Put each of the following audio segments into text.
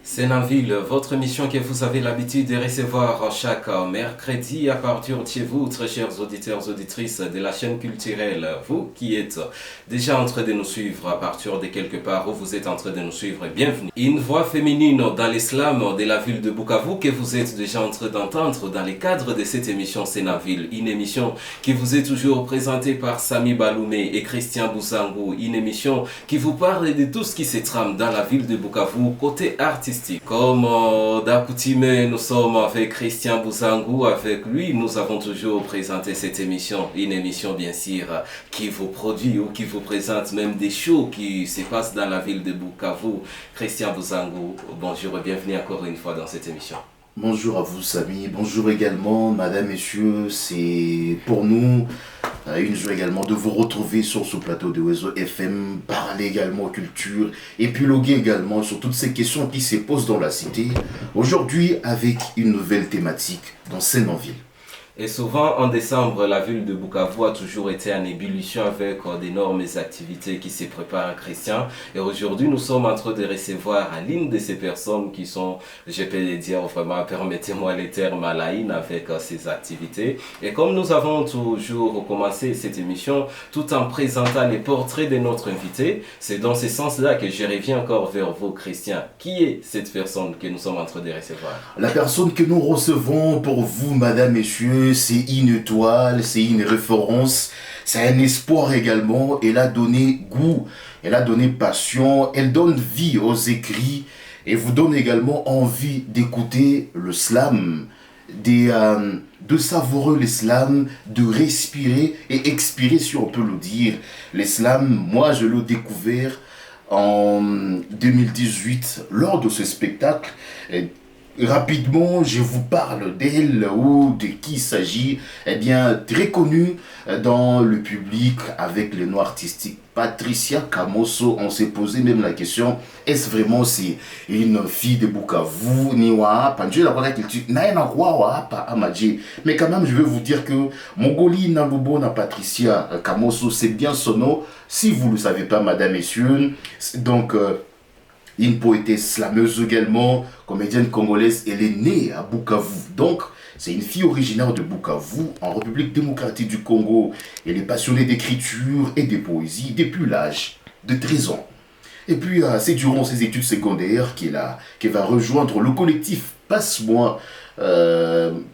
Sénanville, votre émission que vous avez l'habitude de recevoir chaque mercredi à partir de chez vous, très chers auditeurs, auditrices de la chaîne culturelle. Vous qui êtes déjà en train de nous suivre à partir de quelque part où vous êtes en train de nous suivre, bienvenue. Une voix féminine dans l'islam de la ville de Bukavu que vous êtes déjà en train d'entendre dans le cadre de cette émission Sénanville. Une émission qui vous est toujours présentée par Sami Baloumé et Christian Boussangou. Une émission qui vous parle de tout ce qui se trame dans la ville de Bukavu, côté artistique. Comme d'accoutumé, nous sommes avec Christian Boussangou. Avec lui, nous avons toujours présenté cette émission. Une émission, bien sûr, qui vous produit ou qui vous présente même des shows qui se passent dans la ville de Bukavu. Christian Boussangou, bonjour et bienvenue encore une fois dans cette émission. Bonjour à vous, Samy. Bonjour également, madame, messieurs. C'est pour nous une joie également de vous retrouver sur ce plateau de Oiseau FM, parler également culture, épiloguer également sur toutes ces questions qui se posent dans la cité. Aujourd'hui, avec une nouvelle thématique dans Sénanville. Et souvent, en décembre, la ville de Bukavu a toujours été en ébullition avec d'énormes activités qui se préparent, Christian. Et aujourd'hui, nous sommes en train de recevoir l'une de ces personnes qui sont, je peux le dire vraiment, permettez-moi les termes, à la ligne avec ces activités. Et comme nous avons toujours commencé cette émission, tout en présentant les portraits de notre invité, c'est dans ce sens-là que je reviens encore vers vous, Christian. Qui est cette personne que nous sommes en train de recevoir? La personne que nous recevons pour vous, madame, messieurs, c'est une étoile, c'est une référence, c'est un espoir également. Elle a donné goût, elle a donné passion, elle donne vie aux écrits et vous donne également envie d'écouter le slam, de savourer l'islam, de respirer et expirer si on peut le dire. L'islam, moi je l'ai découvert en 2018 lors de ce spectacle. Rapidement, je vous parle d'elle ou de qui il s'agit. Eh bien, très connue dans le public avec le nom artistique Patricia Kamoso. On s'est posé même la question, est-ce vraiment c'est une fille de Bukavu, Niwa, Panjou, la voilà culture, mais quand même, je vais vous dire que Mongoli Nalubona Patricia Kamoso, c'est bien son nom. Si vous ne le savez pas, madame, messieurs, donc une poétesse slameuse également, comédienne congolaise, elle est née à Bukavu. Donc, c'est une fille originaire de Bukavu, en République démocratique du Congo. Elle est passionnée d'écriture et de poésie depuis l'âge de 13 ans. Et puis, c'est durant ses études secondaires qu'elle va rejoindre le collectif Passe-moi,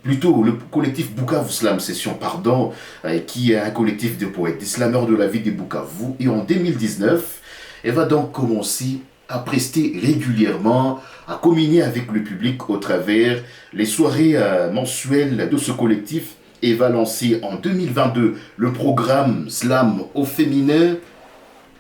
plutôt le collectif Bukavu Slam Session, qui est un collectif de poètes, des slameurs de la ville de Bukavu. Et en 2019, elle va donc commencer à prester régulièrement, à communier avec le public au travers les soirées mensuelles de ce collectif et va lancer en 2022 le programme Slam au féminin,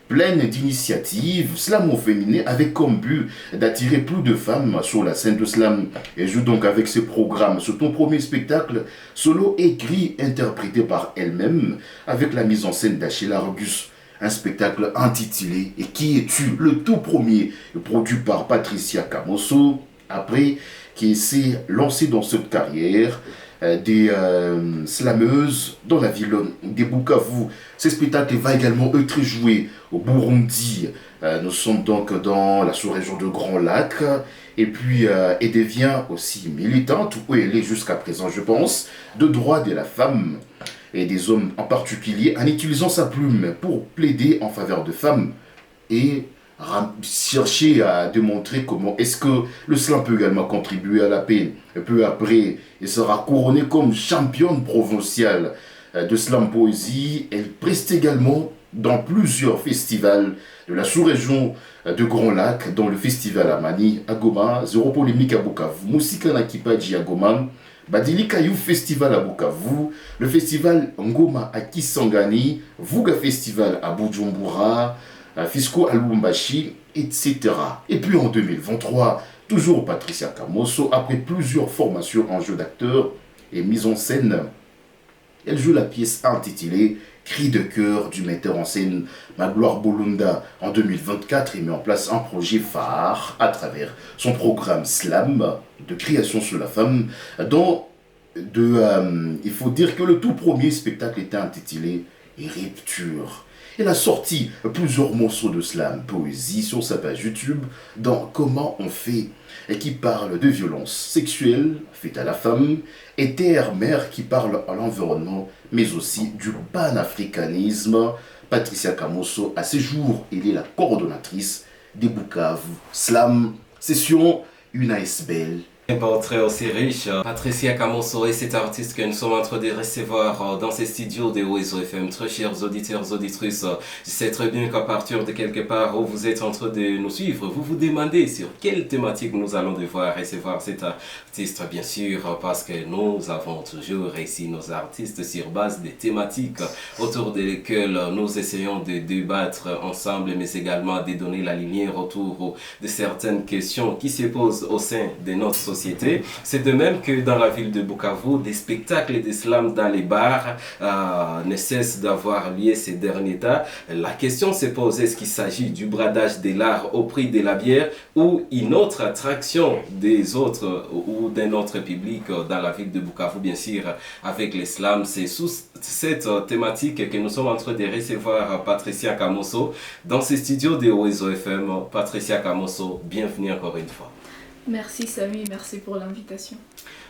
pleine d'initiatives, Slam au féminin, avec comme but d'attirer plus de femmes sur la scène de slam. Et joue donc avec ce programme sur ton premier spectacle, solo écrit, interprété par elle-même, avec la mise en scène d'Achille Argus. Un spectacle intitulé « Et qui es-tu ?» le tout premier, produit par Patricia Kamoso, après qui s'est lancé dans cette carrière des slameuses dans la ville de Bukavu. Ce spectacle va également être joué au Burundi. Nous sommes donc dans la sous-région de Grand Lac. Et puis, elle devient aussi militante, où elle est jusqu'à présent, je pense, de droits de la femme et des hommes en particulier, en utilisant sa plume pour plaider en faveur de femmes et chercher à démontrer comment est-ce que le slam peut également contribuer à la paix. Et peu après, elle sera couronnée comme championne provinciale de slam poésie. Elle preste également dans plusieurs festivals de la sous-région de Grand Lac, dont le festival Amani à Goma, Zéro Polémique à Bukavu, Musika Nakipaji à Goma, Badili Kayou Festival à Bukavu, le festival Ngoma à Kisangani, Vuga Festival à Bujumbura, Fisco à Lubumbashi, etc. Et puis en 2023, toujours Patricia Kamoso, après plusieurs formations en jeu d'acteur et mise en scène, elle joue la pièce intitulée Cri de cœur du metteur en scène Magloire Bolunda. En 2024, il met en place un projet phare à travers son programme Slam de création sur la femme, dont il faut dire que le tout premier spectacle était intitulé Rupture. Elle a sorti plusieurs morceaux de slam, poésie sur sa page YouTube dans Comment on fait, et qui parle de violences sexuelles faites à la femme, et Terre-Mère qui parle à l'environnement, mais aussi du panafricanisme. Patricia Kamoso, à ce jour, elle est la coordonnatrice des Bukavu Slam Session UNASBL. Un portrait aussi riche. Patricia Kamoso est cet artiste que nous sommes en train de recevoir dans ces studios de Oizo FM. Très chers auditeurs, auditrices, je sais très bien qu'à partir de quelque part où vous êtes en train de nous suivre, vous vous demandez sur quelle thématique nous allons devoir recevoir cet artiste, bien sûr, parce que nous avons toujours ici nos artistes sur base des thématiques autour desquelles nous essayons de débattre ensemble, mais également de donner la lumière autour de certaines questions qui se posent au sein de notre société. C'est de même que dans la ville de Bukavu, des spectacles de slam dans les bars ne cessent d'avoir lieu ces derniers temps. La question se pose, est-ce qu'il s'agit du bradage de l'art au prix de la bière ou une autre attraction des autres ou d'un autre public dans la ville de Bukavu, bien sûr, avec les slams. C'est sous cette thématique que nous sommes en train de recevoir Patricia Kamoso dans ces studios de Oizo FM. Patricia Kamoso, bienvenue encore une fois. Merci Samy, merci pour l'invitation.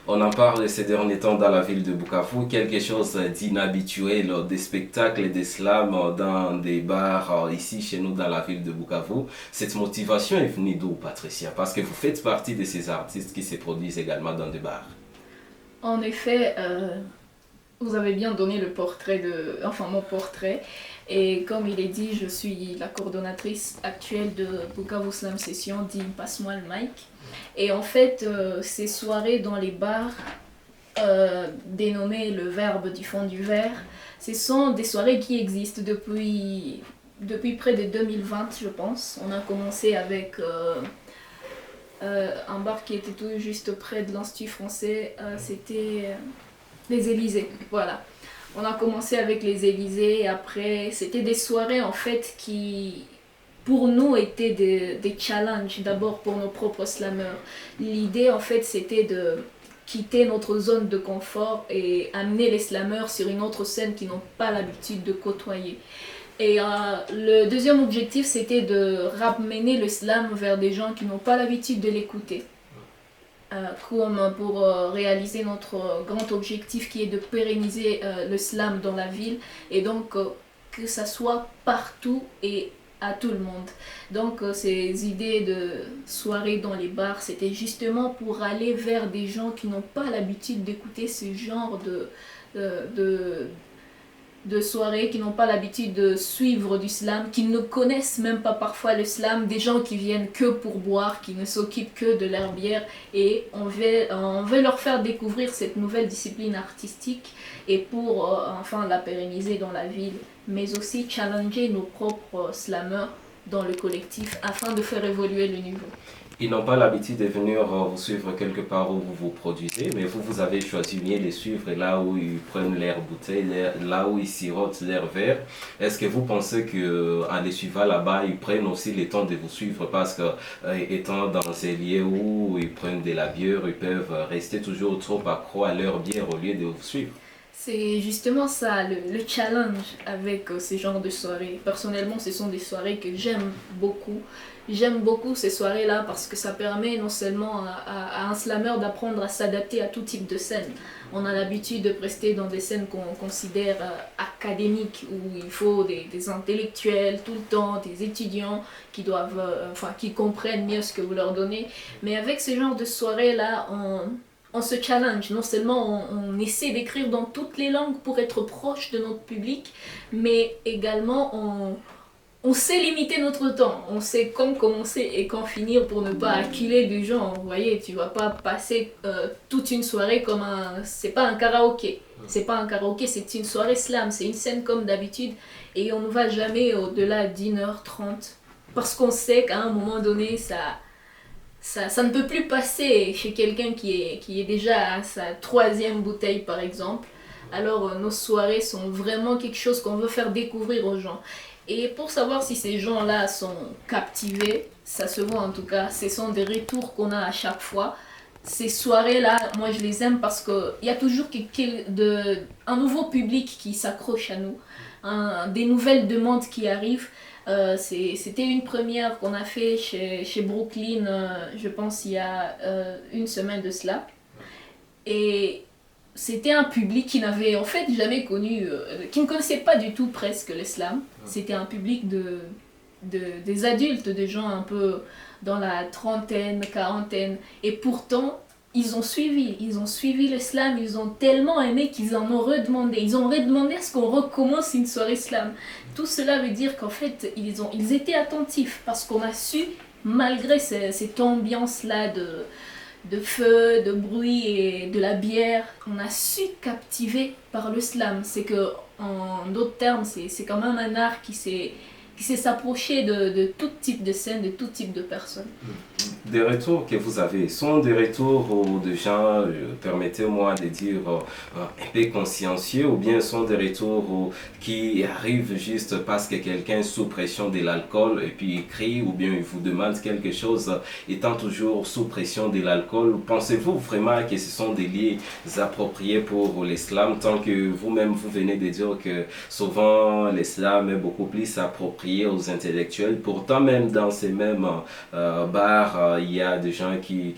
On en parle ces derniers temps dans la ville de Bukavu, quelque chose d'inhabituel, des spectacles, des slams dans des bars ici chez nous dans la ville de Bukavu. Cette motivation est venue d'où, Patricia? Parce que vous faites partie de ces artistes qui se produisent également dans des bars. En effet, vous avez bien donné mon portrait. Et comme il est dit, je suis la coordonnatrice actuelle de Bukavu Slam Session, dit Passe-moi le mic. Et en fait, ces soirées dans les bars, dénommées le verbe du fond du verre, ce sont des soirées qui existent depuis près de 2020, je pense. On a commencé avec un bar qui était tout juste près de l'Institut français, c'était les Élysées, voilà. On a commencé avec les Élysées et après, c'était des soirées en fait qui, pour nous, étaient des challenges, d'abord pour nos propres slammeurs. L'idée en fait, c'était de quitter notre zone de confort et amener les slammeurs sur une autre scène qu'ils n'ont pas l'habitude de côtoyer. Et le deuxième objectif, c'était de ramener le slam vers des gens qui n'ont pas l'habitude de l'écouter. Comme pour réaliser notre grand objectif qui est de pérenniser le slam dans la ville et donc que ça soit partout et à tout le monde. Donc ces idées de soirées dans les bars, c'était justement pour aller vers des gens qui n'ont pas l'habitude d'écouter ce genre de soirées, qui n'ont pas l'habitude de suivre du slam, qui ne connaissent même pas parfois le slam, des gens qui viennent que pour boire, qui ne s'occupent que de leur bière, et on veut leur faire découvrir cette nouvelle discipline artistique et pour enfin la pérenniser dans la ville, mais aussi challenger nos propres slammeurs dans le collectif afin de faire évoluer le niveau. Ils n'ont pas l'habitude de venir vous suivre quelque part où vous vous produisez, mais vous avez choisi bien les suivre là où ils prennent leur bouteille, là où ils sirotent leur verre. Est-ce que vous pensez qu'en les suivant là-bas, ils prennent aussi le temps de vous suivre parce que étant dans ces lieux où ils prennent de la bière, ils peuvent rester toujours trop accro à leur bière au lieu de vous suivre? C'est justement ça, le challenge avec ces genres de soirées. Personnellement, ce sont des soirées que j'aime beaucoup. J'aime beaucoup ces soirées-là parce que ça permet non seulement à un slammer d'apprendre à s'adapter à tout type de scène. On a l'habitude de prester dans des scènes qu'on considère académiques, où il faut des intellectuels tout le temps, des étudiants qui qui comprennent mieux ce que vous leur donnez. Mais avec ce genre de soirées-là, on se challenge. Non seulement on essaie d'écrire dans toutes les langues pour être proche de notre public, mais également on sait limiter notre temps. On sait quand commencer et quand finir pour ne pas acculer des gens. Vous voyez, tu vas pas passer toute une soirée comme c'est pas un karaoké. C'est pas un karaoké, c'est une soirée slam. C'est une scène comme d'habitude et on ne va jamais au-delà d'1h30. parce qu'on sait qu'à un moment donné, ça ne peut plus passer chez quelqu'un qui est déjà à sa troisième bouteille, par exemple. Alors, nos soirées sont vraiment quelque chose qu'on veut faire découvrir aux gens. Et pour savoir si ces gens-là sont captivés, ça se voit en tout cas, ce sont des retours qu'on a à chaque fois. Ces soirées-là, moi je les aime parce qu'il y a toujours un nouveau public qui s'accroche à nous, des nouvelles demandes qui arrivent. C'était une première qu'on a fait chez Brooklyn, je pense il y a une semaine de cela. Et c'était un public qui n'avait en fait jamais connu, qui ne connaissait pas du tout presque l'islam. C'était un public des adultes, des gens un peu dans la trentaine, quarantaine. Et pourtant, ils ont suivi l'islam, ils ont tellement aimé qu'ils en ont redemandé. Ils ont redemandé à ce qu'on recommence une soirée islam. Tout cela veut dire qu'en fait, ils étaient attentifs parce qu'on a su, malgré cette ambiance-là de feu, de bruit et de la bière, on a su captiver par le slam. C'est que, en d'autres termes, c'est quand même un art qui sait s'approcher de tout type de scène, de tout type de personnes. Des retours que vous avez sont des retours de gens, permettez-moi de dire, un peu consciencieux, ou bien sont des retours qui arrivent juste parce que quelqu'un est sous pression de l'alcool et puis il crie, ou bien il vous demande quelque chose étant toujours sous pression de l'alcool. Pensez-vous vraiment que ce sont des lieux appropriés pour l'islam, tant que vous-même vous venez de dire que souvent l'islam est beaucoup plus approprié aux intellectuels, pourtant même dans ces mêmes bars, il y a des gens qui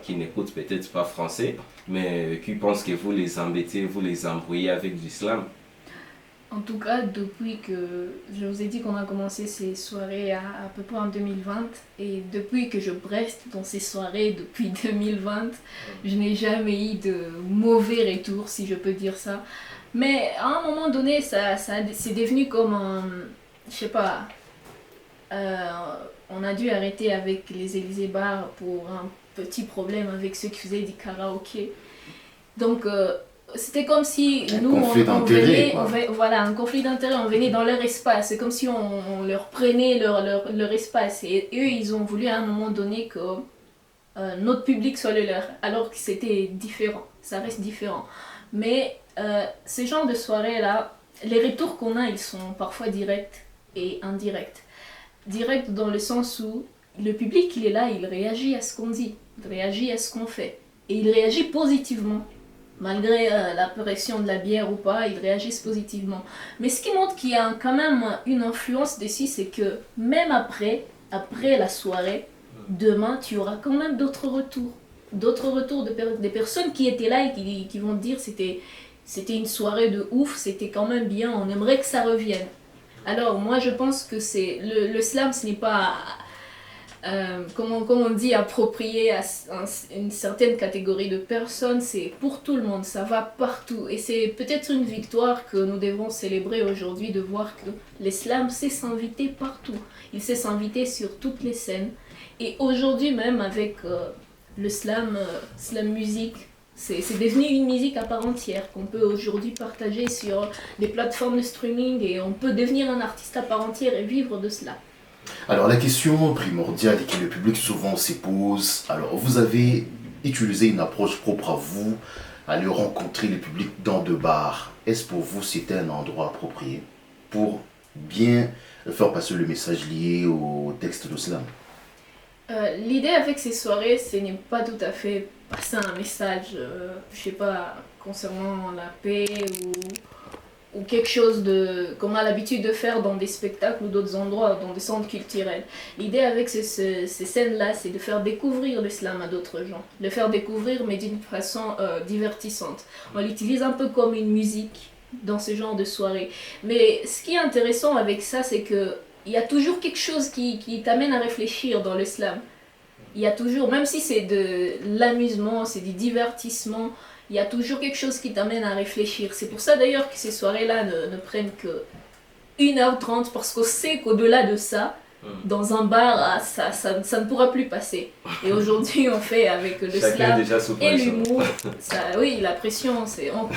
n'écoutent peut-être pas français, mais qui pensent que vous les embêtez, vous les embrouillez avec l'islam. En tout cas, depuis que je vous ai dit qu'on a commencé ces soirées à peu près en 2020, et depuis que je reste dans ces soirées depuis 2020, je n'ai jamais eu de mauvais retours, si je peux dire ça. Mais à un moment donné, c'est devenu comme un, je sais pas, on a dû arrêter avec les Élysées Bars pour un petit problème avec ceux qui faisaient du karaoké. Donc, c'était comme si nous, on venait, voilà, un conflit d'intérêt, on venait dans leur espace. C'est comme si on leur prenait leur espace. Et eux, ils ont voulu à un moment donné que notre public soit le leur, alors que c'était différent. Ça reste différent. Mais ce genre de soirée-là, les retours qu'on a, ils sont parfois directs et indirects. Direct dans le sens où le public, il est là, il réagit à ce qu'on dit, il réagit à ce qu'on fait. Et il réagit positivement. Malgré la pression de la bière ou pas, ils réagissent positivement. Mais ce qui montre qu'il y a quand même une influence dessus, c'est que même après la soirée, demain, tu auras quand même d'autres retours. D'autres retours des personnes qui étaient là et qui vont te dire c'était une soirée de ouf, c'était quand même bien, on aimerait que ça revienne. Alors moi je pense que le slam, ce n'est pas, comme on dit, approprié à une certaine catégorie de personnes, c'est pour tout le monde, ça va partout. Et c'est peut-être une victoire que nous devons célébrer aujourd'hui, de voir que l'islam sait s'inviter partout. Il sait s'inviter sur toutes les scènes. Et aujourd'hui même avec le slam musique, c'est devenu une musique à part entière qu'on peut aujourd'hui partager sur des plateformes de streaming et on peut devenir un artiste à part entière et vivre de cela. Alors la question primordiale et que le public souvent se pose, alors vous avez utilisé une approche propre à vous, aller rencontrer le public dans de bars. Est-ce pour vous c'était un endroit approprié pour bien faire passer le message lié au texte de l'islam? L'idée avec ces soirées, ce n'est pas tout à fait passer un message, je sais pas, concernant la paix ou quelque chose qu'on a l'habitude de faire dans des spectacles ou d'autres endroits, dans des centres culturels. L'idée avec ces scènes-là, c'est de faire découvrir l'islam à d'autres gens. Le faire découvrir, mais d'une façon divertissante. On l'utilise un peu comme une musique dans ce genre de soirée. Mais ce qui est intéressant avec ça, c'est que il y a toujours quelque chose qui t'amène à réfléchir dans l'islam. Il y a toujours, même si c'est de l'amusement, c'est du divertissement, il y a toujours quelque chose qui t'amène à réfléchir. C'est pour ça d'ailleurs que ces soirées-là ne prennent que 1h30, parce qu'on sait qu'au-delà de ça, Dans un bar, ça ne pourra plus passer. Et aujourd'hui, on fait avec le slam et l'humour. Oui, la pression,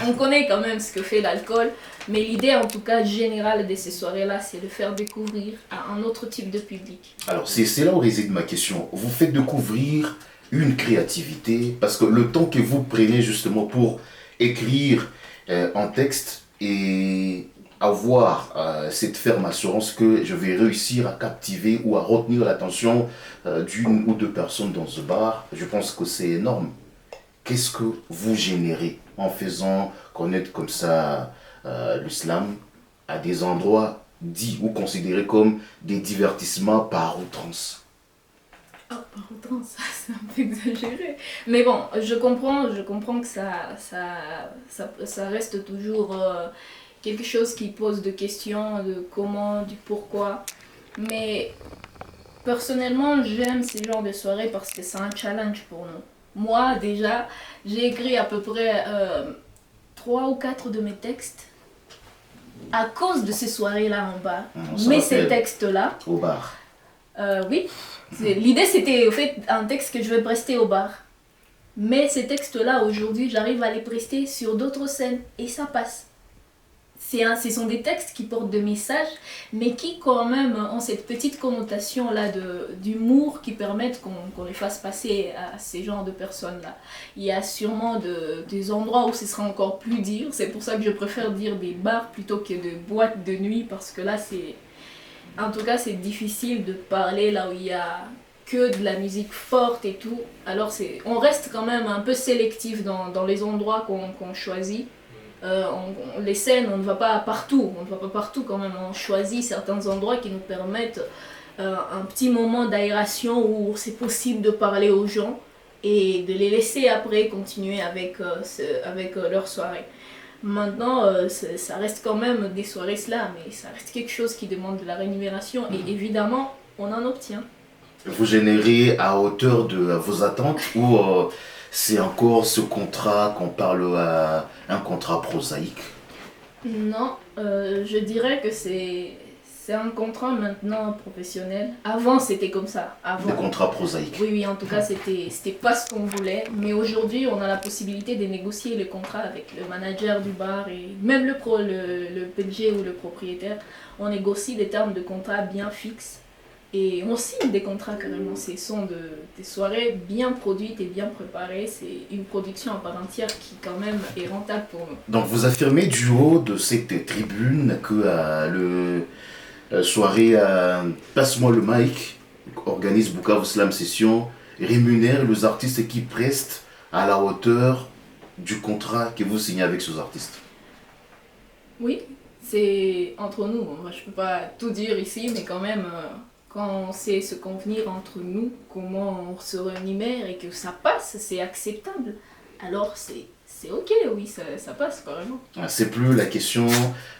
on connaît quand même ce que fait l'alcool. Mais l'idée, en tout cas, générale de ces soirées-là, c'est de faire découvrir à un autre type de public. Alors, c'est là où réside ma question. Vous faites découvrir une créativité, parce que le temps que vous prenez justement pour écrire un texte et avoir cette ferme assurance que je vais réussir à captiver ou à retenir l'attention d'une ou deux personnes dans ce bar, je pense que c'est énorme. Qu'est-ce que vous générez en faisant connaître comme ça le slam à des endroits dits ou considérés comme des divertissements par outrance? Ah, par outrance, c'est un peu exagéré. Mais bon, je comprends que ça reste toujours quelque chose qui pose de questions, de comment, du pourquoi. Mais personnellement, j'aime ces genres de soirées parce que c'est un challenge pour nous. Moi, déjà, j'ai écrit à peu près 3 ou 4 de mes textes à cause de ces soirées-là en bar. Mais ces textes-là... Au bar. Oui. L'idée, c'était au fait un texte que je vais prester au bar. Mais ces textes-là, aujourd'hui, j'arrive à les prester sur d'autres scènes. Et ça passe. Ce sont des textes qui portent de messages, mais qui quand même ont cette petite connotation-là d'humour qui permettent qu'on les fasse passer à ces genres de personnes-là. Il y a sûrement des endroits où ce sera encore plus dur. C'est pour ça que je préfère dire des bars plutôt que de boîtes de nuit, parce que là, en tout cas, c'est difficile de parler là où il y a que de la musique forte et tout. Alors, on reste quand même un peu sélectif dans les endroits qu'on choisit. Les scènes, on ne va pas partout, quand même. On choisit certains endroits qui nous permettent un petit moment d'aération où c'est possible de parler aux gens et de les laisser après continuer avec leur soirée. Maintenant, ça reste quand même des soirées slam, mais ça reste quelque chose qui demande de la rémunération et évidemment, on en obtient. Vous générez à hauteur de vos attentes ou c'est encore ce contrat qu'on parle un contrat prosaïque? Non, je dirais que c'est un contrat maintenant professionnel. Avant, c'était comme ça. Avant, des contrats prosaïques. Oui, en tout cas, c'était pas ce qu'on voulait. Mais aujourd'hui, on a la possibilité de négocier le contrat avec le manager du bar et même le PDG ou le propriétaire. On négocie des termes de contrat bien fixes. Et on signe des contrats carrément. Ce sont des soirées bien produites et bien préparées. C'est une production à part entière qui quand même est rentable pour nous. Donc vous affirmez du haut de cette tribune que soirée Passe-moi le mic, organise Bukavu Slam Session, rémunère les artistes qui prestent à la hauteur du contrat que vous signez avec ces artistes. Oui, c'est entre nous. Moi, je peux pas tout dire ici, mais quand même... Quand on sait se convenir entre nous, comment on se rémunère et que ça passe, c'est acceptable. Alors c'est ok, oui, ça passe carrément. C'est plus la question,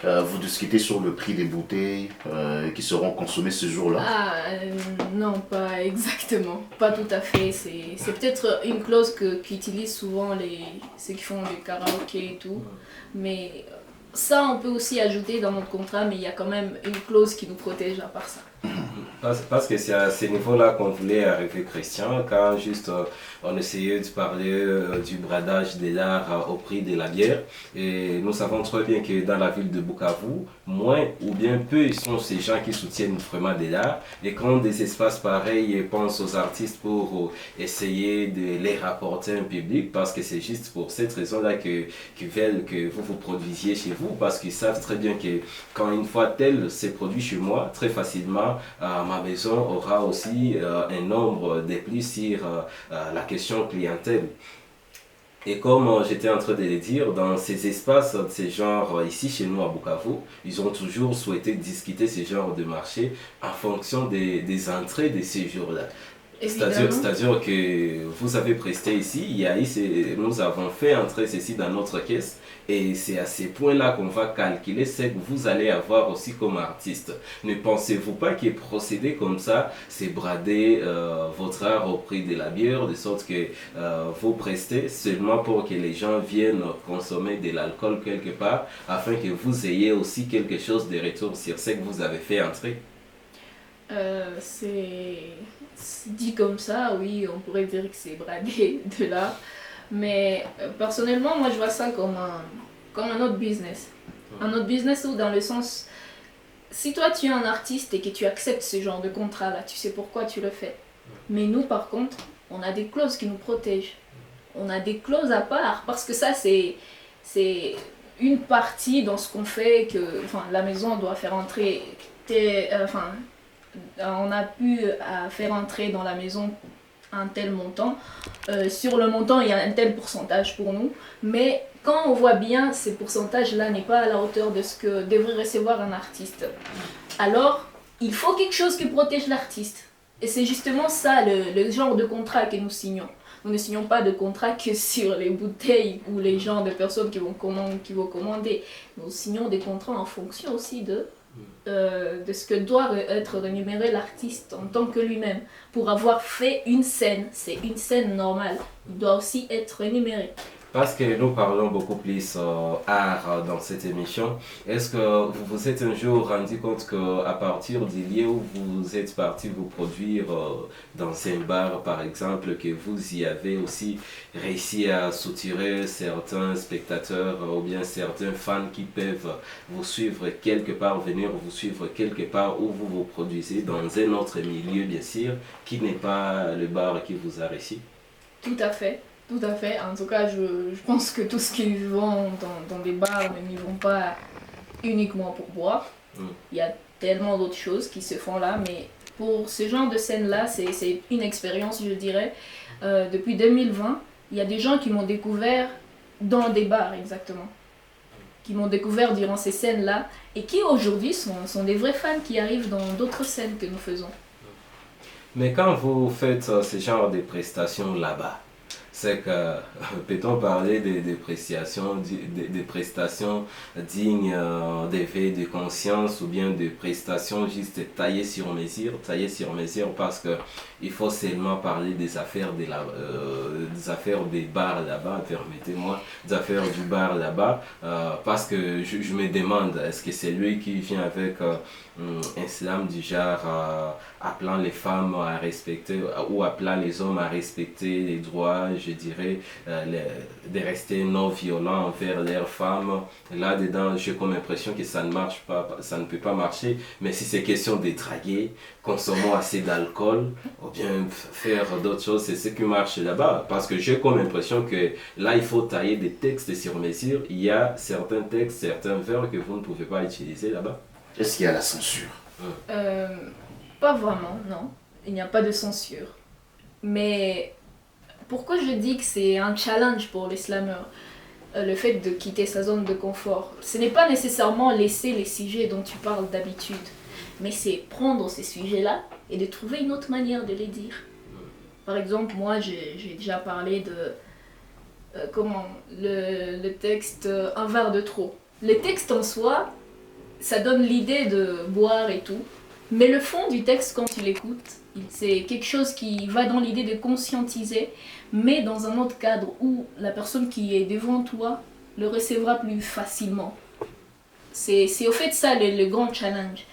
vous discutez sur le prix des bouteilles qui seront consommées ce jour-là? Non, pas exactement, pas tout à fait. C'est peut-être une clause qu'utilisent souvent ceux qui font du karaoké et tout, mais ça on peut aussi ajouter dans notre contrat, mais il y a quand même une clause qui nous protège à part ça. Parce que c'est à ce niveau-là qu'on voulait arriver, Christian, quand juste on essayait de parler du bradage de l'art au prix de la bière. Et nous savons très bien que dans la ville de Bukavu, moins ou bien peu sont ces gens qui soutiennent vraiment de l'art. Et quand des espaces pareils pensent aux artistes pour essayer de les rapporter un public, parce que c'est juste pour cette raison-là qu'ils veulent que vous produisiez chez vous, parce qu'ils savent très bien que quand une fois tel s'est produit chez moi, très facilement, ma maison aura aussi un nombre de plus sur la question clientèle. Et comme j'étais en train de le dire, dans ces espaces de ce genre ici chez nous à Bukavu, ils ont toujours souhaité discuter ce genre de marché en fonction des entrées de ces jours-là. C'est-à-dire que vous avez presté ici, nous avons fait entrer ceci dans notre caisse et c'est à ces points-là qu'on va calculer ce que vous allez avoir aussi comme artiste. Ne pensez-vous pas que procéder comme ça, c'est brader votre art au prix de la bière, de sorte que vous prestez seulement pour que les gens viennent consommer de l'alcool quelque part, afin que vous ayez aussi quelque chose de retour sur ce que vous avez fait entrer? C'est dit comme ça, oui, on pourrait dire que c'est bradé de l'art. Mais personnellement, moi je vois ça comme un autre business. Un autre business où dans le sens, si toi tu es un artiste et que tu acceptes ce genre de contrat-là, tu sais pourquoi tu le fais. Mais nous par contre, on a des clauses qui nous protègent. On a des clauses à part parce que ça c'est une partie dans ce qu'on fait que enfin, la maison doit faire entrer. On a pu faire entrer dans la maison un tel montant. Sur le montant, il y a un tel pourcentage pour nous. Mais quand on voit bien, ces pourcentages-là n'est pas à la hauteur de ce que devrait recevoir un artiste. Alors, il faut quelque chose qui protège l'artiste. Et c'est justement ça le genre de contrat que nous signons. Nous ne signons pas de contrat que sur les bouteilles ou les genres de personnes qui vont commander. Nous signons des contrats en fonction aussi de ce que doit être rémunéré l'artiste en tant que lui-même. Pour avoir fait une scène, c'est une scène normale. Il doit aussi être rémunéré. Parce que nous parlons beaucoup plus art dans cette émission, est-ce que vous vous êtes un jour rendu compte qu'à partir du lieu où vous êtes parti vous produire dans un bar par exemple, que vous y avez aussi réussi à soutirer certains spectateurs ou bien certains fans qui peuvent vous suivre quelque part, venir vous suivre quelque part où vous vous produisez dans un autre milieu bien sûr, qui n'est pas le bar qui vous a réussi? Tout à fait. Tout à fait. En tout cas, je pense que tous qui vont dans des bars n'y vont pas uniquement pour boire. Il y a tellement d'autres choses qui se font là, mais pour ce genre de scène-là, c'est une expérience, je dirais. Depuis 2020, il y a des gens qui m'ont découvert dans des bars, exactement. Qui m'ont découvert durant ces scènes-là et qui aujourd'hui sont des vrais fans qui arrivent dans d'autres scènes que nous faisons. Mais quand vous faites ce genre de prestations là-bas, c'est que, peut-on parler des prestations, des prestations dignes d'éveil de conscience ou bien des prestations juste taillées sur mesure parce que il faut seulement parler des affaires, des affaires des bars là-bas, permettez-moi, des affaires du bar là-bas, parce que je me demande, est-ce que c'est lui qui vient avec un slam du genre appelant les femmes à respecter ou appelant les hommes à respecter les droits, je dirais, de rester non violents envers leurs femmes. Là-dedans, j'ai comme impression que ça ne marche pas, ça ne peut pas marcher, mais si c'est question de draguer, consommons assez d'alcool, ou bien faire d'autres choses, c'est ce qui marche là-bas. Parce que j'ai comme impression que là, il faut tailler des textes sur mesure. Il y a certains textes, certains vers que vous ne pouvez pas utiliser là-bas. Est-ce qu'il y a la censure? Pas vraiment, non. Il n'y a pas de censure. Mais pourquoi je dis que c'est un challenge pour les slammeurs, le fait de quitter sa zone de confort? Ce n'est pas nécessairement laisser les sujets dont tu parles d'habitude, mais c'est prendre ces sujets-là et de trouver une autre manière de les dire. Par exemple, moi, j'ai déjà parlé de le texte Un verre de trop. Le texte en soi, ça donne l'idée de boire et tout, mais le fond du texte, quand tu l'écoutes, c'est quelque chose qui va dans l'idée de conscientiser, mais dans un autre cadre où la personne qui est devant toi le recevra plus facilement. C'est au fait ça le grand challenge.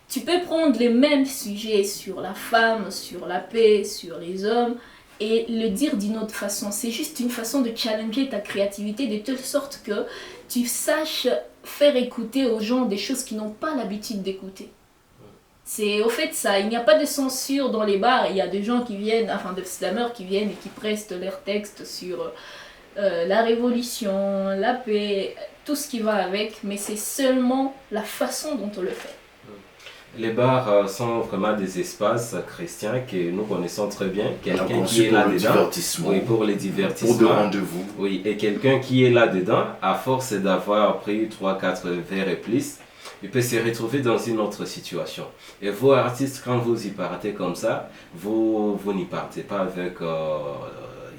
Tu peux prendre les mêmes sujets sur la femme, sur la paix, sur les hommes, et le dire d'une autre façon. C'est juste une façon de challenger ta créativité de telle sorte que tu saches faire écouter aux gens des choses qu'ils n'ont pas l'habitude d'écouter. C'est au fait ça, il n'y a pas de censure dans les bars, il y a des gens qui viennent, enfin des slammers qui viennent et qui prestent leurs textes sur la révolution, la paix, tout ce qui va avec, mais c'est seulement la façon dont on le fait. Les bars sont vraiment des espaces chrétiens que nous connaissons très bien. Quelqu'un qui est là-dedans, oui, pour les divertissements, pour des rendez-vous. Oui, et quelqu'un qui est là-dedans, à force d'avoir pris 3-4 verres et plus, il peut se retrouver dans une autre situation. Et vous, artistes, quand vous y partez comme ça, vous n'y partez pas avec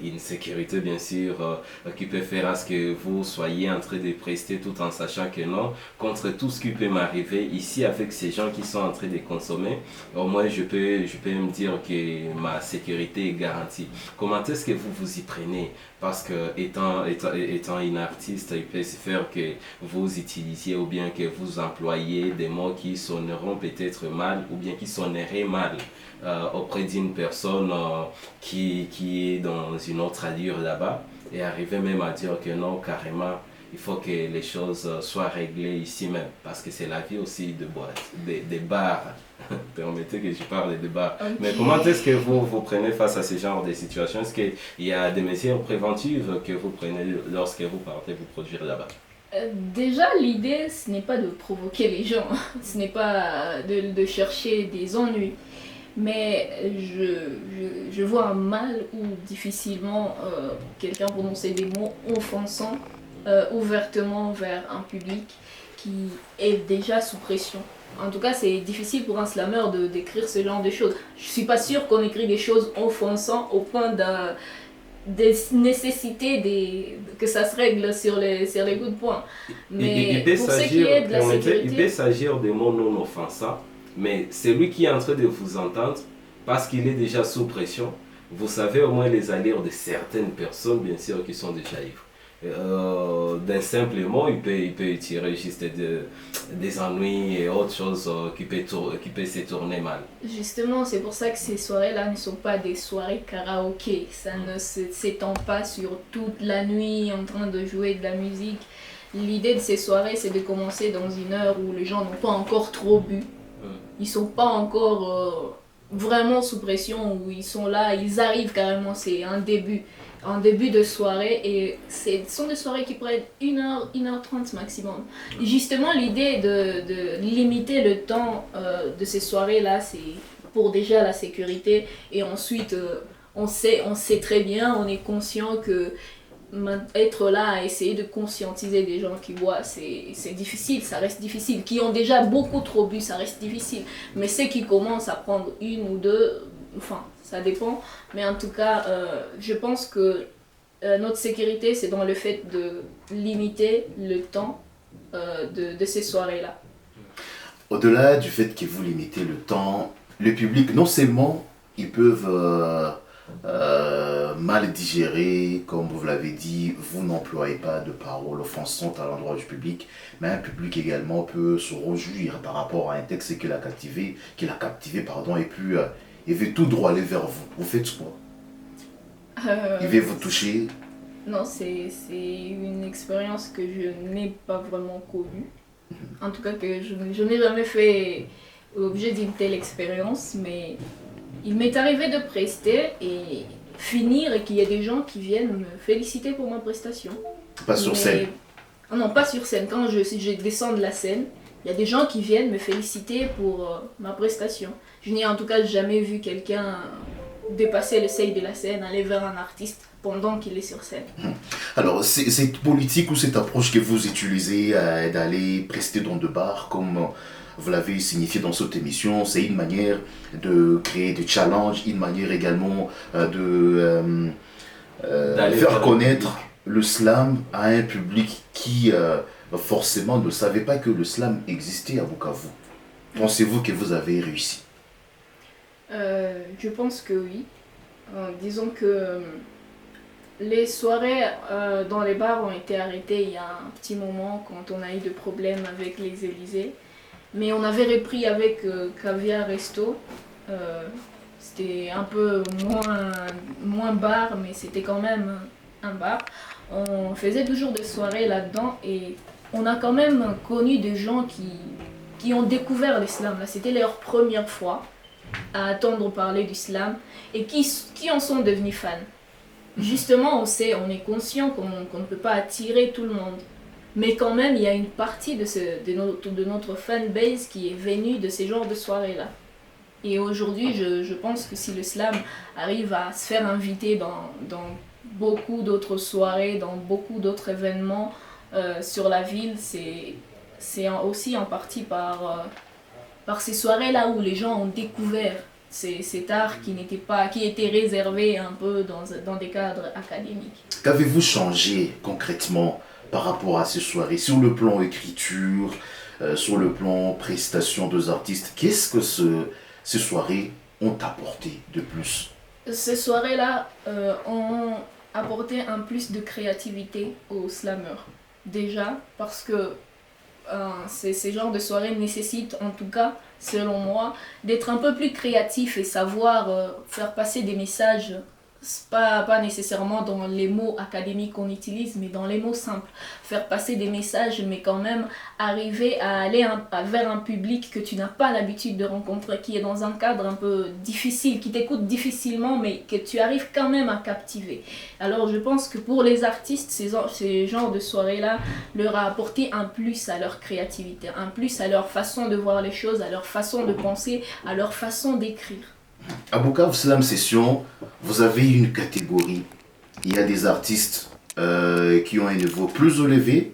une sécurité bien sûr qui peut faire à ce que vous soyez en train de prester tout en sachant que non, contre tout ce qui peut m'arriver ici avec ces gens qui sont en train de consommer, au moins je peux me dire que ma sécurité est garantie. Comment est-ce que vous vous y prenez? Parce que étant une artiste, il peut se faire que vous utilisiez ou bien que vous employez des mots qui sonneront peut-être mal ou bien qui sonneraient mal auprès d'une personne qui est dans une autre allure là-bas et arriver même à dire que non, carrément, il faut que les choses soient réglées ici même parce que c'est la vie aussi de boîte, des bars. Permettez que je parle de bars. Ok. Mais comment est-ce que vous vous prenez face à ce genre de situations? Est-ce qu'il y a des mesures préventives que vous prenez lorsque vous partez vous produire là-bas? Déjà, l'idée, ce n'est pas de provoquer les gens, ce n'est pas de chercher des ennuis. Mais je vois mal ou difficilement quelqu'un prononcer des mots offensants ouvertement vers un public qui est déjà sous pression. En tout cas, c'est difficile pour un slammer d'écrire ce genre de choses. Je suis pas sûre qu'on écrit des choses offensantes au point de nécessiter que ça se règle sur les coups de poing. Mais pour ce qui est de la sécurité... Il peut s'agir de mots non offensants, mais celui qui est en train de vous entendre, parce qu'il est déjà sous pression, vous savez au moins les allures de certaines personnes, bien sûr, qui sont déjà ivres. D'un simple mot, il peut tirer juste des ennuis et autre chose qui peut se tourner mal. Justement, c'est pour ça que ces soirées-là ne sont pas des soirées karaoké. Ça ne s'étend pas sur toute la nuit en train de jouer de la musique. L'idée de ces soirées, c'est de commencer dans une heure où les gens n'ont pas encore trop bu. Ils sont pas encore vraiment sous pression, où ils sont là, ils arrivent carrément, c'est un début de soirée et ce sont des soirées qui prennent 1h30 maximum. Et justement, l'idée de limiter le temps de ces soirées-là, c'est pour déjà la sécurité et ensuite on sait très bien, on est conscient que être là à essayer de conscientiser des gens qui boivent, c'est difficile, ça reste difficile. Qui ont déjà beaucoup trop bu, ça reste difficile. Mais ceux qui commencent à prendre une ou deux, enfin, ça dépend. Mais en tout cas, je pense que notre sécurité, c'est dans le fait de limiter le temps de ces soirées-là. Au-delà du fait que vous limitez le temps, le public, non seulement ils peuvent mal digérer, comme vous l'avez dit, vous n'employez pas de paroles offensantes à l'endroit du public, mais un public également peut se réjouir par rapport à un texte qu'il a captivé, et puis il veut tout droit aller vers vous. Vous faites quoi? Il veut vous toucher? Non, c'est une expérience que je n'ai pas vraiment connue. En tout cas, que je n'ai jamais fait l'objet d'une telle expérience, mais il m'est arrivé de prester et finir et qu'il y ait des gens qui viennent me féliciter pour ma prestation. Pas sur scène? Non, pas sur scène. Quand je descends de la scène, il y a des gens qui viennent me féliciter pour ma prestation. Je n'ai en tout cas jamais vu quelqu'un dépasser le seuil de la scène, aller vers un artiste pendant qu'il est sur scène. Alors, cette politique ou cette approche que vous utilisez d'aller prester dans de bars, comme vous l'avez signifié dans cette émission, c'est une manière de créer des challenges, une manière également de faire connaître le slam à un public qui forcément ne savait pas que le slam existait à Bukavu. Pensez-vous que vous avez réussi? Je pense que oui. Disons que les soirées dans les bars ont été arrêtées il y a un petit moment quand on a eu des problèmes avec les Élysées. Mais on avait repris avec Caviar Resto. C'était un peu moins bar, mais c'était quand même un bar. On faisait toujours des soirées là-dedans et on a quand même connu des gens qui ont découvert l'islam. C'était leur première fois à entendre parler du slam et qui en sont devenus fans. Justement, on est conscient qu'on ne peut pas attirer tout le monde. Mais quand même, il y a une partie de notre fanbase qui est venue de ces genres de soirées-là. Et aujourd'hui, je pense que si le slam arrive à se faire inviter dans beaucoup d'autres soirées, dans beaucoup d'autres événements sur la ville, c'est aussi en partie par ces soirées-là où les gens ont découvert cet art qui était réservé un peu dans des cadres académiques. Qu'avez-vous changé concrètement par rapport à ces soirées? Sur le plan écriture, sur le plan prestation des artistes, qu'est-ce que ces soirées ont apporté de plus? Ces soirées-là ont apporté un plus de créativité aux slammeurs. Déjà, parce que ces genres de soirées nécessitent, en tout cas, selon moi, d'être un peu plus créatif et savoir faire passer des messages, pas nécessairement dans les mots académiques qu'on utilise, mais dans les mots simples. Faire passer des messages, mais quand même arriver à aller vers un public que tu n'as pas l'habitude de rencontrer, qui est dans un cadre un peu difficile, qui t'écoute difficilement, mais que tu arrives quand même à captiver. Alors je pense que pour les artistes, ces genres de soirées-là leur a apporté un plus à leur créativité, un plus à leur façon de voir les choses, à leur façon de penser, à leur façon d'écrire. À Bukavu Slam Session, vous avez une catégorie. Il y a des artistes qui ont un niveau plus élevé,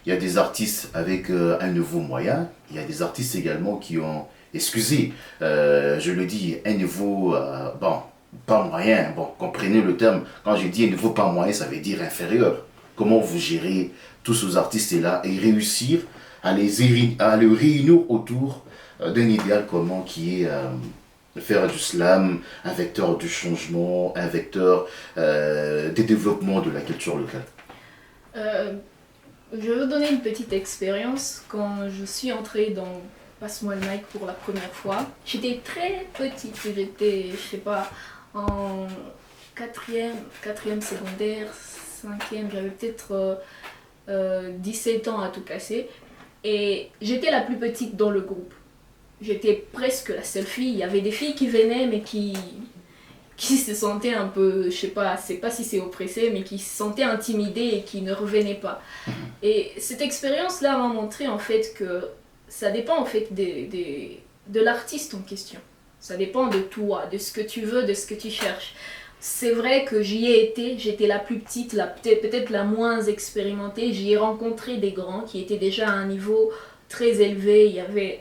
il y a des artistes avec un niveau moyen, il y a des artistes également qui ont, excusez, je le dis, un niveau, bon, pas moyen, bon, comprenez le terme, quand je dis un niveau pas moyen, ça veut dire inférieur. Comment vous gérez tous ces artistes-là et réussir à les réunir autour d'un idéal commun qui est de faire du slam, un vecteur du changement, un vecteur du développement de la culture locale. Je vais vous donner une petite expérience. Quand je suis entrée dans Passe-moi le mic pour la première fois, j'étais très petite, j'étais, je sais pas, en quatrième secondaire, cinquième, j'avais peut-être 17 ans à tout casser. Et j'étais la plus petite dans le groupe. J'étais presque la seule fille. Il y avait des filles qui venaient, mais qui se sentaient un peu, je sais pas si c'est oppressé, mais qui se sentaient intimidées et qui ne revenaient pas. Et cette expérience-là m'a montré en fait que ça dépend en fait de l'artiste en question. Ça dépend de toi, de ce que tu veux, de ce que tu cherches. C'est vrai que j'y ai été, j'étais la plus petite, peut-être la moins expérimentée. J'y ai rencontré des grands qui étaient déjà à un niveau très élevé. Il y avait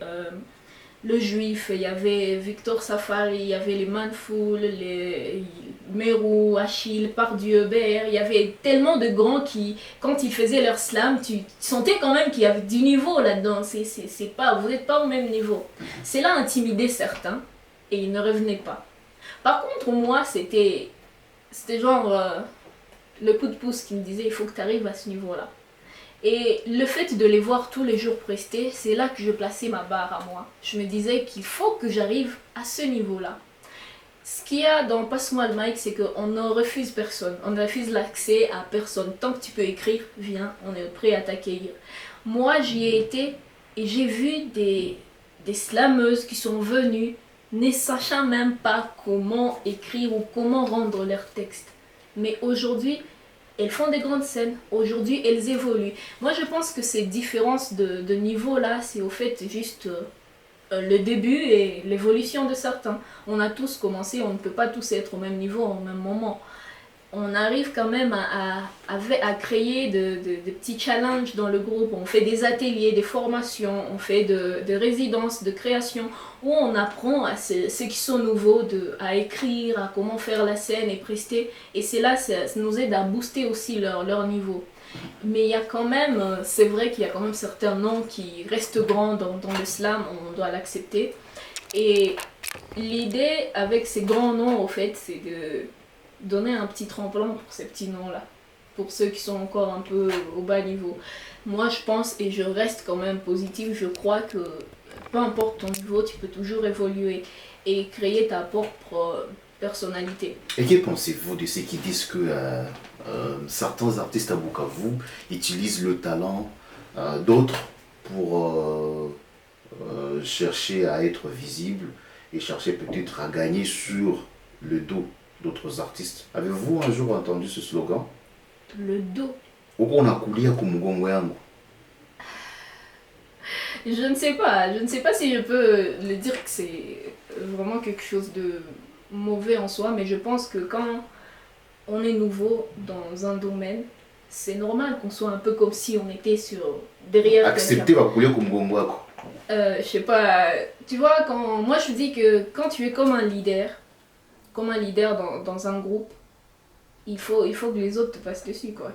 le Juif, il y avait Victor Safari, il y avait les Manfoul, les Mérou, Achille, Pardieu, BR. Il y avait tellement de grands qui, quand ils faisaient leur slam, tu sentais quand même qu'il y avait du niveau là-dedans. Vous n'êtes pas au même niveau. C'est là intimider certains et ils ne revenaient pas. Par contre, moi, c'était genre le coup de pouce qui me disait il faut que tu arrives à ce niveau-là. Et le fait de les voir tous les jours prester, c'est là que je plaçais ma barre à moi. Je me disais qu'il faut que j'arrive à ce niveau-là. Ce qu'il y a dans Passe-moi le mic, c'est qu'on ne refuse personne. On ne refuse l'accès à personne. Tant que tu peux écrire, viens, on est prêt à t'accueillir. Moi, j'y ai été et j'ai vu des slameuses qui sont venues ne sachant même pas comment écrire ou comment rendre leur texte. Mais aujourd'hui, elles font des grandes scènes. Aujourd'hui, elles évoluent. Moi, je pense que ces différences de niveau-là, c'est au fait juste le début et l'évolution de certains. On a tous commencé, on ne peut pas tous être au même niveau au même moment. On arrive quand même à créer de petits challenges dans le groupe. On fait des ateliers, des formations, on fait de résidences, de création, où on apprend à ceux qui sont nouveaux à écrire, à comment faire la scène et prester. Et c'est là, ça nous aide à booster aussi leur niveau. Mais il y a quand même, c'est vrai qu'il y a quand même certains noms qui restent grands dans le slam, on doit l'accepter. Et l'idée avec ces grands noms, au fait, c'est de donner un petit tremplin pour ces petits noms-là, pour ceux qui sont encore un peu au bas niveau. Moi, je pense, et je reste quand même positive, je crois que peu importe ton niveau, tu peux toujours évoluer et créer ta propre personnalité. Et que pensez-vous de ceux qui disent que certains artistes à Bukavu utilisent le talent d'autres pour chercher à être visibles et chercher peut-être à gagner sur le dos d'autres artistes? Avez-vous un jour entendu ce slogan? Le dos. On a coulé à Kumugongo yangu. Je ne sais pas si je peux le dire que c'est vraiment quelque chose de mauvais en soi, mais je pense que quand on est nouveau dans un domaine, c'est normal qu'on soit un peu comme si on était derrière accepter va couler Kumugongo. Je sais pas, tu vois, moi je dis que quand tu es comme un leader dans un groupe, il faut que les autres te passent dessus, quoi.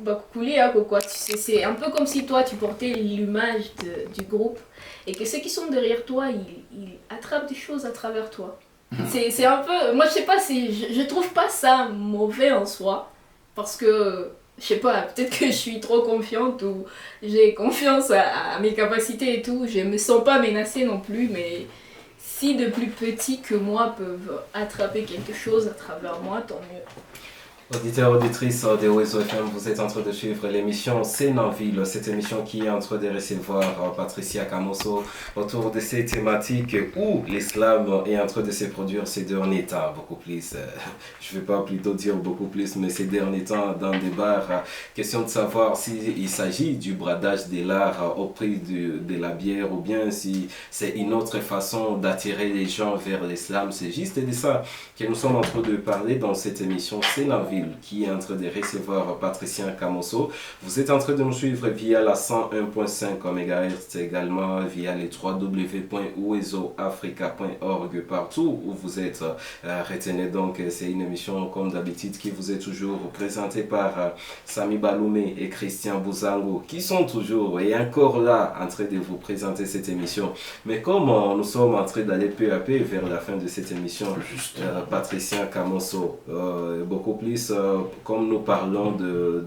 Bah, couler, hein, quoi. C'est un peu comme si toi, tu portais l'image du groupe et que ceux qui sont derrière toi, ils attrapent des choses à travers toi. C'est un peu... Moi, je sais pas, je trouve pas ça mauvais en soi parce que, je sais pas, peut-être que je suis trop confiante ou j'ai confiance à mes capacités et tout. Je me sens pas menacée non plus, mais si de plus petits que moi peuvent attraper quelque chose à travers moi, tant mieux. Auditeurs, auditrices de Oizo FM, vous êtes en train de suivre l'émission C'est dans ville, cette émission qui est en train de recevoir Patricia Camosso autour de ces thématiques où l'islam est en train de se produire ces derniers temps, beaucoup plus, je ne vais pas plutôt dire beaucoup plus, mais ces derniers temps dans des bars, question de savoir s'il s'agit du bradage de l'art au prix de la bière ou bien si c'est une autre façon d'attirer les gens vers l'islam, c'est juste de ça que nous sommes en train de parler dans cette émission C'est la ville qui est en train de recevoir Patricia Camosso. Vous êtes en train de nous suivre via la 101.5 MHz, également via les www.oizoafrica.org partout où vous êtes. Retenez donc, c'est une émission comme d'habitude qui vous est toujours présentée par Sami Baloumé et Christian Bouzango qui sont toujours et encore là en train de vous présenter cette émission. Mais comme nous sommes en train d'aller peu à peu vers la fin de cette émission, Patricia Camosso, beaucoup plus comme nous parlons de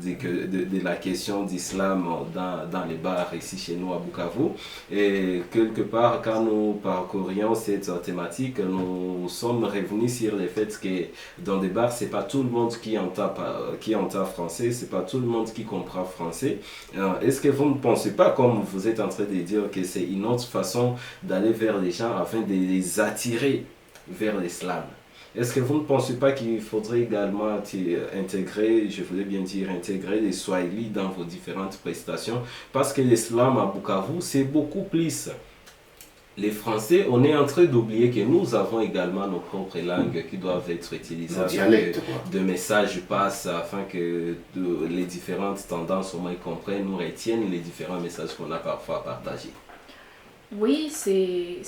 la question d'islam dans les bars ici chez nous à Bukavu, et quelque part quand nous parcourions cette thématique, nous sommes revenus sur le fait que dans des bars, c'est pas tout le monde qui entend français, c'est pas tout le monde qui comprend français. Est-ce que vous ne pensez pas, comme vous êtes en train de dire, que c'est une autre façon d'aller vers les gens afin de les attirer vers l'islam? Est-ce que vous ne pensez pas qu'il faudrait également intégrer, je voulais bien dire, intégrer les Swahili dans vos différentes prestations? Parce que l'islam à Bukavu, c'est beaucoup plus. Les Français, on est en train d'oublier que nous avons également nos propres langues qui doivent être utilisées afin que de messages passent, afin que les différentes tendances au moins comprennent, nous retiennent les différents messages qu'on a parfois partagés. Oui, c'est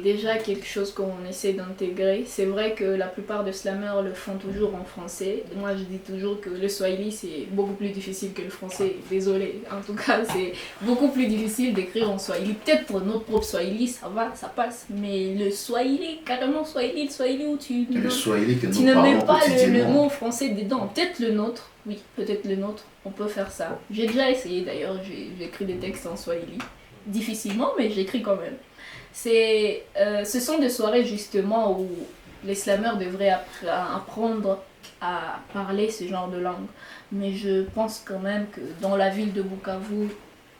déjà quelque chose qu'on essaie d'intégrer. C'est vrai que la plupart de slameurs le font toujours en français. Moi, je dis toujours que le swahili, c'est beaucoup plus difficile que le français. Désolée, en tout cas, c'est beaucoup plus difficile d'écrire en swahili. Peut-être pour notre propre swahili, ça va, ça passe. Mais le swahili, carrément swahili, le swahili où tu ne mets pas le mot français dedans. Peut-être le nôtre, oui, peut-être le nôtre, on peut faire ça. J'ai déjà essayé d'ailleurs, j'ai écrit des textes en swahili. Difficilement, mais j'écris quand même. Ce sont des soirées justement où les slameurs devraient apprendre à parler ce genre de langue. Mais je pense quand même que dans la ville de Bukavu,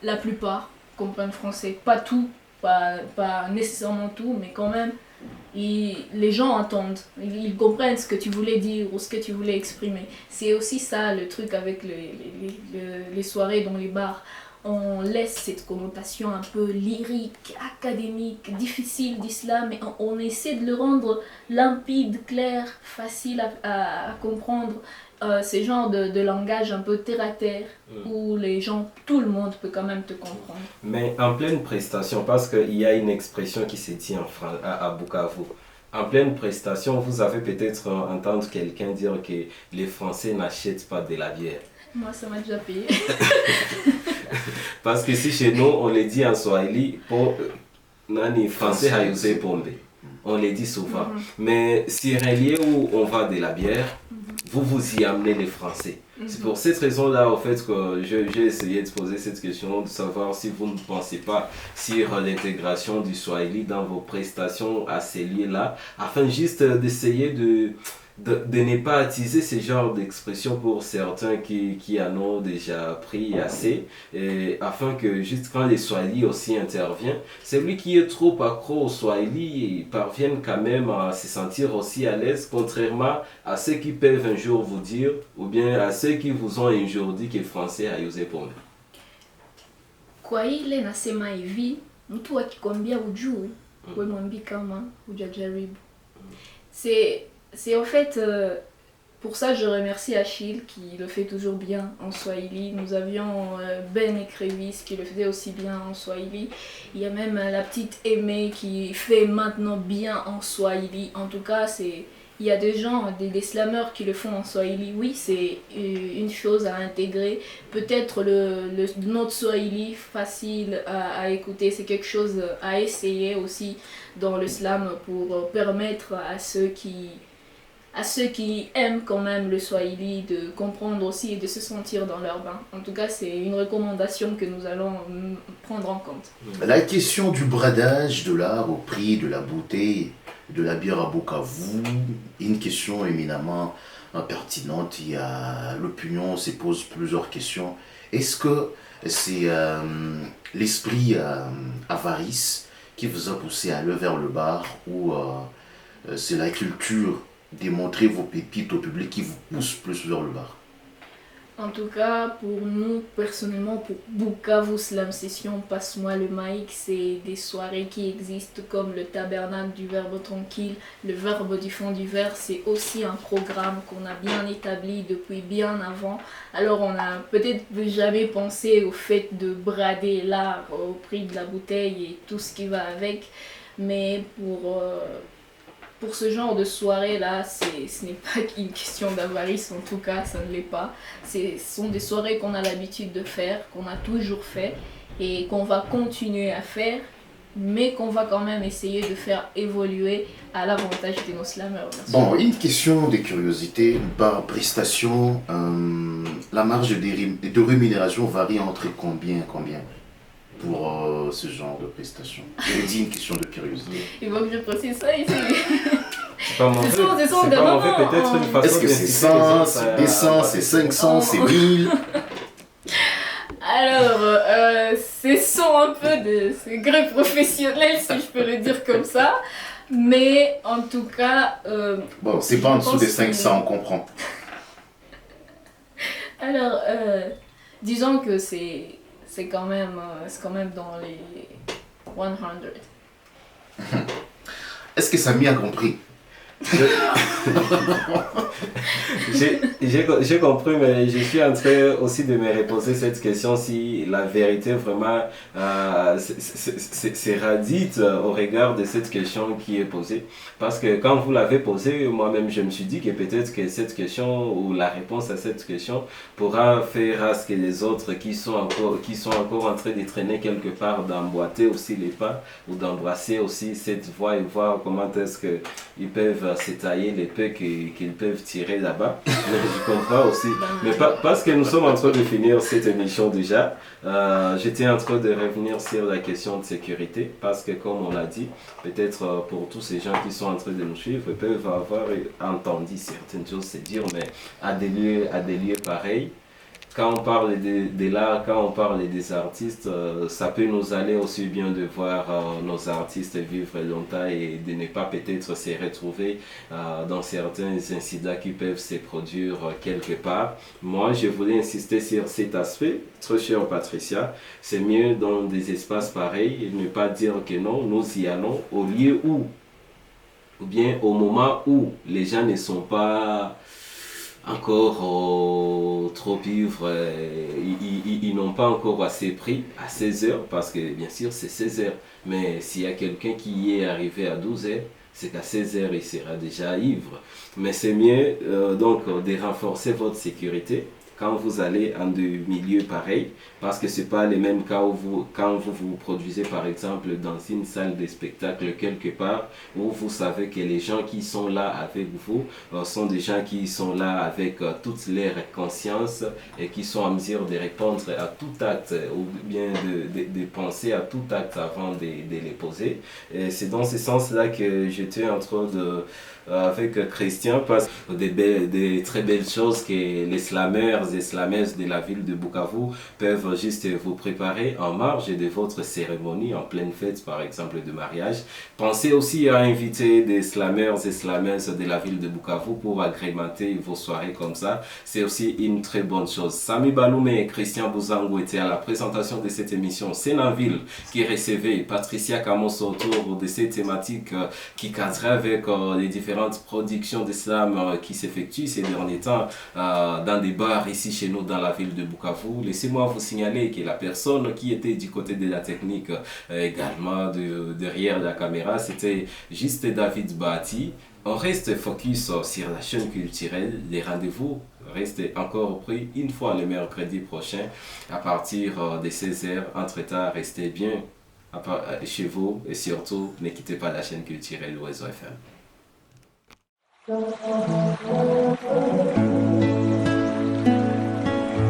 la plupart comprennent français. Pas tout, pas nécessairement tout, mais quand même, les gens entendent. Ils comprennent ce que tu voulais dire ou ce que tu voulais exprimer. C'est aussi ça le truc avec les soirées dans les bars. On laisse cette connotation un peu lyrique, académique, difficile d'islam, et on essaie de le rendre limpide, clair, facile à comprendre. Ce genre de langage un peu terre à terre, où les gens, tout le monde peut quand même te comprendre. Mais en pleine prestation, parce qu'il y a une expression qui se dit à Bukavu. En pleine prestation, vous avez peut-être entendu quelqu'un dire que les Français n'achètent pas de la bière. Moi, ça m'a déjà payé. Parce que si chez nous, on le dit en Swahili, pour nani français hayuse pombe. On le dit souvent. Mais sur un lieu où on vend de la bière, vous y amenez les Français. C'est pour cette raison-là, en fait, que j'ai essayé de poser cette question, de savoir si vous ne pensez pas sur l'intégration du Swahili dans vos prestations à ces lieux-là, afin juste d'essayer de ne pas attiser ce genre d'expression pour certains qui en ont déjà pris assez, et afin que juste quand les Swahili aussi interviennent, celui qui est trop accro au Swahili parvienne quand même à se sentir aussi à l'aise, contrairement à ceux qui peuvent un jour vous dire, ou bien à ceux qui vous ont un jour dit que français hayuze pombe. Kwa ile nasema hivi, mtu akikwambia ujui, mwambie kama hujajaribu. C'est en fait, pour ça, je remercie Achille qui le fait toujours bien en Swahili. Nous avions Ben Ekrevis qui le faisait aussi bien en Swahili. Il y a même la petite Aimée qui fait maintenant bien en Swahili. En tout cas, il y a des gens, des slameurs qui le font en Swahili. Oui, c'est une chose à intégrer. Peut-être notre Swahili facile à écouter, c'est quelque chose à essayer aussi dans le slam pour permettre à ceux qui aiment quand même le Swahili de comprendre aussi et de se sentir dans leur bain. En tout cas, c'est une recommandation que nous allons prendre en compte. La question du bradage de l'art au prix de la bouteille de la bière à Bukavu, une question éminemment pertinente. Il y a l'opinion se pose plusieurs questions. Est-ce que c'est l'esprit avarice qui vous a poussé à aller vers le bar ou c'est la culture démontrer vos pépites au public qui vous pousse plus vers le bar? En tout cas, pour nous, personnellement, pour Bukavu Slam Session, Passe-moi le mic, c'est des soirées qui existent comme le tabernacle du verbe tranquille, le verbe du fond du verre. C'est aussi un programme qu'on a bien établi depuis bien avant. Alors, on n'a peut-être jamais pensé au fait de brader l'art au prix de la bouteille et tout ce qui va avec. Mais pour ce genre de soirée-là, ce n'est pas une question d'avarice, en tout cas, ça ne l'est pas. Ce sont des soirées qu'on a l'habitude de faire, qu'on a toujours fait et qu'on va continuer à faire, mais qu'on va quand même essayer de faire évoluer à l'avantage de nos slammers. Bon, une question de curiosité. Par prestation, la marge de rémunération varie entre combien pour ce genre de prestations? Je dis une question de curiosité. Il faut que je précise ça ici. C'est pas mauvais, peut-être une façon. Est-ce que c'est 100, c'est 200, c'est 500, c'est 1000? Alors, ce sont un peu de secrets professionnels, si je peux le dire comme ça. Mais en tout cas... bon, c'est pas en dessous des 500, on comprend. Alors, disons que c'est quand même dans les 100. Est-ce que Samy a compris? J'ai compris, mais je suis en train aussi de me reposer cette question si la vérité vraiment c'est radite au regard de cette question qui est posée. Parce que quand vous l'avez posée, moi-même je me suis dit que peut-être que cette question ou la réponse à cette question pourra faire à ce que les autres qui sont encore en train de traîner quelque part d'emboîter aussi les pas ou d'embrasser aussi cette voie et voir comment est-ce qu'ils peuvent s'étailler les peu qu'ils peuvent tirer là-bas. Mais je comprends aussi. Mais parce que nous sommes en train de finir cette émission déjà, j'étais en train de revenir sur la question de sécurité parce que comme on l'a dit, peut-être pour tous ces gens qui sont en train de nous suivre, ils peuvent avoir entendu certaines choses se dire, mais à des lieux pareils. Quand on parle de l'art, quand on parle des artistes, ça peut nous aller aussi bien de voir nos artistes vivre longtemps et de ne pas peut-être se retrouver dans certains incidents qui peuvent se produire quelque part. Moi, je voulais insister sur cet aspect, très cher Patricia. C'est mieux dans des espaces pareils, ne pas dire que non, nous y allons au lieu où, ou bien au moment où les gens ne sont pas encore trop ivres, ils n'ont pas encore assez pris à 16 heures, parce que bien sûr c'est 16 heures, mais s'il y a quelqu'un qui y est arrivé à 12 heures, c'est qu'à 16 heures il sera déjà ivre. Mais c'est mieux donc de renforcer votre sécurité quand vous allez en des milieux pareils, parce que ce n'est pas les mêmes cas où quand vous produisez par exemple dans une salle de spectacle quelque part, où vous savez que les gens qui sont là avec vous sont des gens qui sont là avec toute leur conscience et qui sont en mesure de répondre à tout acte ou bien de penser à tout acte avant de les poser. Et c'est dans ce sens-là que j'étais en train avec Christian, parce que des très belles choses que les slammers et slammeuses de la ville de Bukavu peuvent juste vous préparer en marge de votre cérémonie en pleine fête, par exemple de mariage. Pensez aussi à inviter des slammers et slammeuses de la ville de Bukavu pour agrémenter vos soirées comme ça. C'est aussi une très bonne chose. Samy Baloum et Christian Bouzangou étaient à la présentation de cette émission Sénanville qui recevait Patricia Kamoso autour de ces thématiques qui cadraient avec les différents différentes productions d'islam qui s'effectuent ces derniers temps dans des bars ici chez nous dans la ville de Bukavu. Laissez-moi vous signaler que la personne qui était du côté de la technique également derrière la caméra, c'était juste David Bahati. On reste focus sur la chaîne culturelle. Les rendez-vous restent encore pris une fois le mercredi prochain à partir de 16h. Entre-temps, restez bien chez vous et surtout ne quittez pas la chaîne culturelle Oizo FM.